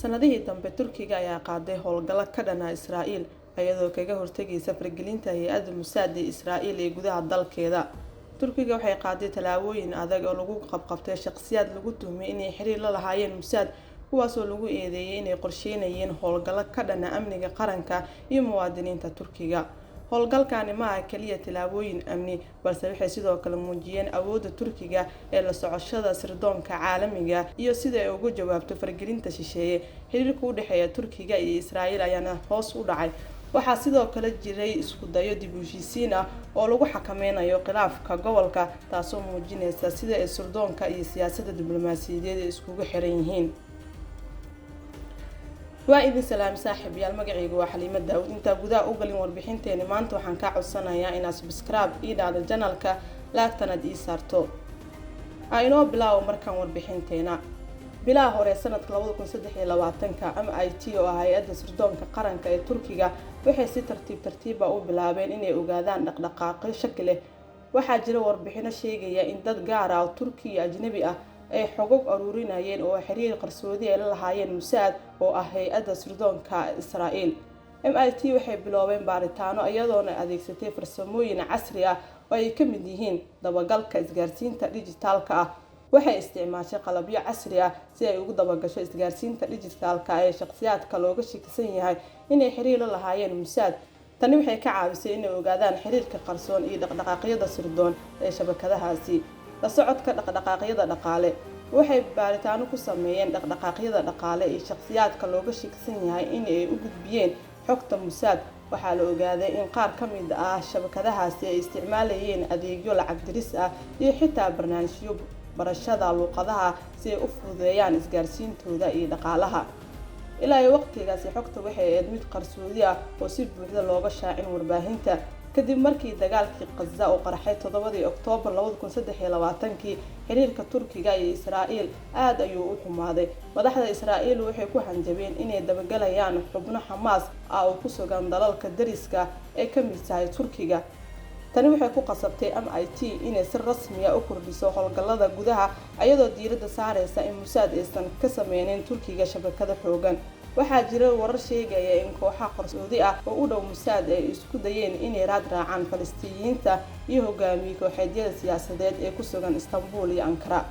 Sanadihii dambe Turkiga ayaa qaaday howlgalo ka dhan ah Israa'iil iyadoo kaga hortagaysa faragelinta hay'adda Mossad ee Israa'iil ee gudaha dalkeeda. Turkiga waxay qaaday tallaabooyin adag oo lagu qabqabtay shakhsiyaad lagu tuhmay inay xiriir la lahaayeen Mossad, kuwaas oo lagu eedeeyay inay qorsheynayeen howlgalo ka dhan ah amniga qaranka iyo muwaadiniinta Turkiga. Howlgalkani ma aha kaliya tallaabooyin amni, balse waxay sidoo kale muujiyeen awoodda Turkiga ee la socoshada sirdoonka caalamiga iyo sida ay uga jawaabto faragelinta shisheeye. Xiriirka u dhexeeya Turkiga iyo Israa'iil ayaana hoos u dhacay. Waxaa sidoo kale jiray isku dayo dib u heshiisiin ah oo lagu xakameynayo khilaafka gobolka, taasoo muujinaysa sida ay sirdoonka iyo siyaasadda diblomaasiyadeed iskugu xiran yihiin. waa idin salaam saaxiibayaal, magacaygu waa Xaliimo Daawud. inta gudaha u galin warbixinteena maanta waxaan ka codsanayaa inaad subscribe ii dhahdo channelka, laagtana ii saarto. Aynoo bilaawo markaan warbixinteena. Bilaa hore sanadka 2023 MIT oo ah hay'adda sirdoonka qaranka ee Turkiga waxay si tartiib ah u bilaabeen inay ogaadaan dhaqdhaqaaqyo shaki leh. Waxaa jira warbixino sheegaya in dad gaar ah oo Turki iyo ajnabi ah ay xogog ururinayeen oo xiriir qarsoodi ah la lahaayeen Mossad oo ah hay'adda sirdoonka Israa'iil. MIT waxay bilaabeen baaritaano iyadoona adeegsatay farsamooyin casri ah oo ay ka mid yihiin dabagalka isgaarsiinta dhijitaalka ah. Waxay isticmaashay qalabyo casri ah si ay ugu dabagasho isgaarsiinta dhijitaalka ah ee shakhsiyaadka looga shakisan yahay inay xiriir la lahaayeen Mossad. Tani waxay ka caawisay inay ogaadaan xiriirka qarsoon iyo dhaqdhaqaaqyada sirdoon ee shabakadahaasi. La socodka dhaqdhaqaaqyada dhaqaale. Waxay baaritaano ku sameeyeen dhaqdhaqaaqyada dhaqaale ee shakhsiyaadka looga shakisan yahay in ay u gudbiyeen xogta Mossad. Waxaa la ogaaday in qaar ka mid ah shabakadahaasi ay isticmaalayeen adeegyo lacag diris ah iyo xitaa barnaamijyo barashada luqadaha si ay u fududeeyaan isgaarsiintooda iyo dhaqaalaha. Ilaa waqtigaasi xogta waxay ahayd mid qarsoodi ah oo si buuxda looga shaacin warbaahinta. Kadib markii dagaalkii Gaza uu qarxay 7 Oktoobar 2023, xiriirka Turkiga iyo Israa'iil aad ayuu u xumaaday. Madaxda Israa'iil waxay ku hanjabeen inay dabagalayaan xubno Xamaas ah oo ku sugan dalalka dariska ee ka mid tahay Turkiga. Tani waxay ku qasabtay MIT inay si rasmi ah u kordhiso howlgallada gudaha iyadoo diiradda saaraysa in Mossad aysan ka sameynin Turkiga shabakado xoogan. Waxaa jira warar sheegaya in kooxaha qarsoodi ah oo u dhow Mossad ay isku dayeen inay raad raacaan Falastiiniyiinta iyo hogaamiye kooxeedyada siyaasadeed ee ku sugan Istanbul iyo Ankara.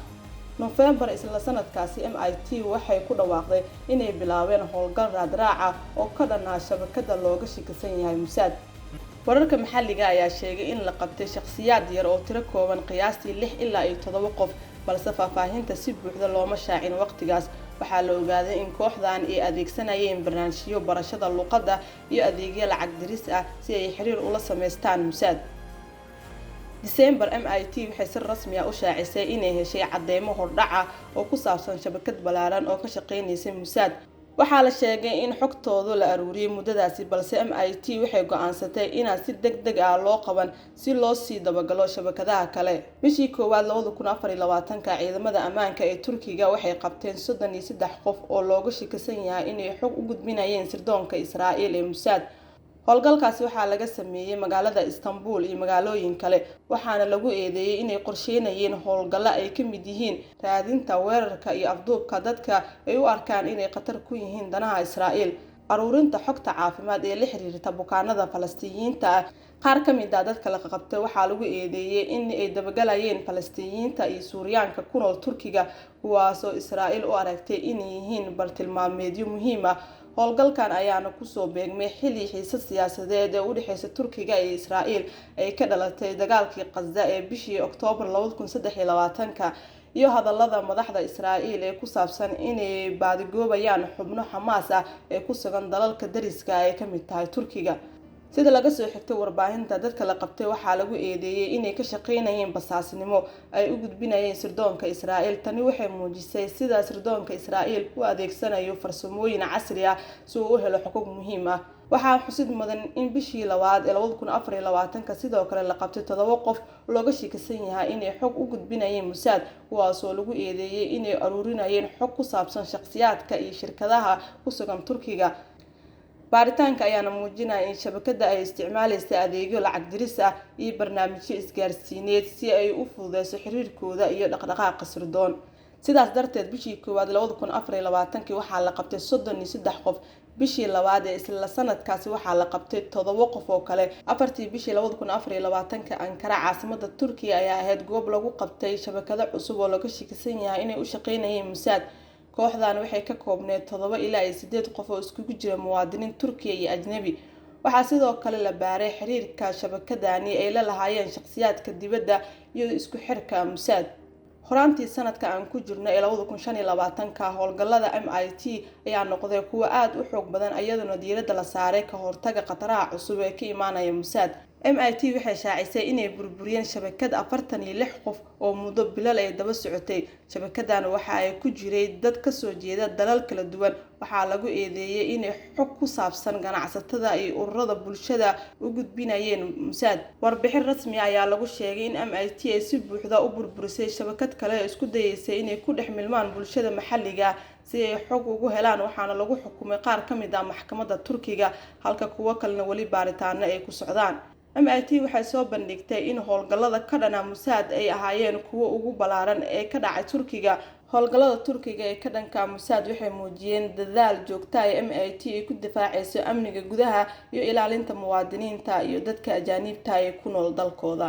November isla sanadkaasi MIT waxay ku dhawaaqday inay bilaabeen howlgal raad raaca oo ka dhan ah shabakada looga shakisan yahay Mossad. Wararka maxalliga ayaa sheegay in la qabtay shakhsiyaad yar oo tiro kooban qiyaastii 6 ilaa 7 qof, balse faahfaahinta si buuxda looma shaacin waqtigaas. Waxaa la ogaaday in kooxdan ay adeegsanayeen barnaamijyo barashada luqadda iyo adeegyo lacag diris ah si ay xiriir ula sameystaan Mossad. December MIT waxay si rasmi ah u shaacisay inay heshay cadeymo hordhac ah oo ku saabsan shabakad ballaaran oo ka shaqeynaysa Mossad. Waxaa la sheegay in xogtooda la aruuriyay muddadaasi, balse MIT waxay go'aansatay inaan si degdeg ah loo qaban si loo sii dabagalo shabakadaha kale. Bishii koowaad 2024, ciidamada ammaanka ee Turkiga waxay qabteen 33 qof oo looga shakisan yahay inay xog u gudbinayeen sirdoonka Israa'iil ee Mossad. Howlgalkaasi waxaa laga sameeyay magaalada Istanbul iyo magaalooyin kale, waxaana lagu eedeeyay inay qorsheynayeen howlgallo ay ka mid yihiin raadinta, weerarka iyo afduubka dadka ay u arkaan inay khatar ku yihiin danaha Israa'iil. Aruurinta xogta caafimaad ee la xiriirta bukaanada Falastiiniyiinta ah. Qaar ka mid ah dadka la qabtay waxaa lagu eedeeyay in ay dabagalayeen Falastiiniyiinta iyo Suuriyaanka ku nool Turkiga, kuwaasoo Israa'iil u aragtay inay yihiin bartilmaameedyo muhiim ah. Howlgalkan ayaana kusoo beegmay xilli xiisad siyaasadeed ee u dhaxaysa Turkiga iyo Israa'iil ay ka dhalatay dagaalkii Gaza ee bishii Oktoobar 2023 iyo hadallada madaxda Israa'iil ee ku saabsan inay baadigoobayaan xubno Xamaas ah ee ku sugan dalalka dariska ah ee ka mid tahay Turkiga. Sida laga soo xigtay warbaahinta, dadka la qabtay waxaa lagu eedeeyay inay ka shaqeynayeen basaasnimo ay u gudbinayeen sirdoonka Israa'iil. Tani waxay muujisay sida sirdoonka Israa'iil u adeegsanayo farsamooyin casri ah si uu u helo xog muhiim ah. Waxaa xusid mudan in bishii labaad ee 2024 sidoo kale la qabtay 7 qof looga shakisan yahay inay xog u gudbinayeen Mossad, kuwaasoo lagu eedeeyay inay ururinayeen xog ku saabsan shakhsiyaadka iyo shirkadaha ku sugan Turkiga. Baaritaanka ayaana muujinaya in shabakada ay isticmaalaysay adeegyo lacag diris ah iyo barnaamijyo isgaarsiineed si ay u fududeyso xiriirkooda iyo dhaqdhaqaaqa sirdoon. sidaas darteed bishii koowaad 2024 waxaa la qabtay 33 qof, bishii labaad ee isla sanadkaasi waxaa la qabtay 7 qof oo kale. afartii bishii 2024 Ankara caasimadda Turkiga ayaa ahayd goob lagu qabtay shabakado cusub oo laga shakisan yahay inay u shaqeynayeen Mossad. kooxdan waxay ka koobneed 7 ilaa 8 qof oo iskugu jira muwaadiniin Turkiya iyo ajnabi. waxaa sidoo kale la baaray xiriirka shabakadani ay la lahaayeen shakhsiyaadka dibadda iyo isku xirka Mossad. horaantii sanadka aan ku jirno ee 2025 howlgallada MIT ayaa noqday kuwo aad u xoog badan iyadoo diiradda la saaray ka hortagga khataraha cusub ee ka imaanaya Mossad. MIT waxay shaacisay inay burburiyeen shabakad 46 qof oo muddo bilal ay daba socotay. shabakadan waxa ay ku jiray dad ka soo jeeda dalal kala duwan. waxaa lagu eedeeyay inay xog ku saabsan ganacsatada iyo ururada bulshada u gudbinayeen Mossad. warbixin rasmi ah ayaa lagu sheegay in MIT ay si buuxda u burburisay shabakad kale oo isku dayeysay inay ku dhex milmaan bulshada maxalliga si ay xog ugu helaan, waxaana lagu xukumay qaar ka mid ah maxkamadda Turkiga halka kuwa kalena wali baaritaano ay ku socdaan. MIT waxay soo bandhigtay in howlgallada ka dhana Mossad ay ahaayeen kuwo ugu ballaaran ee ka dhacay Turkiga. howlgallada Turkiga ee ka dhanka Mossad waxay muujiyeen dadaal joogto ah ee MIT ay ku difaacayso amniga gudaha iyo ilaalinta muwaadiniinta iyo dadka ajaanibta ah ee ku nool dalkooda.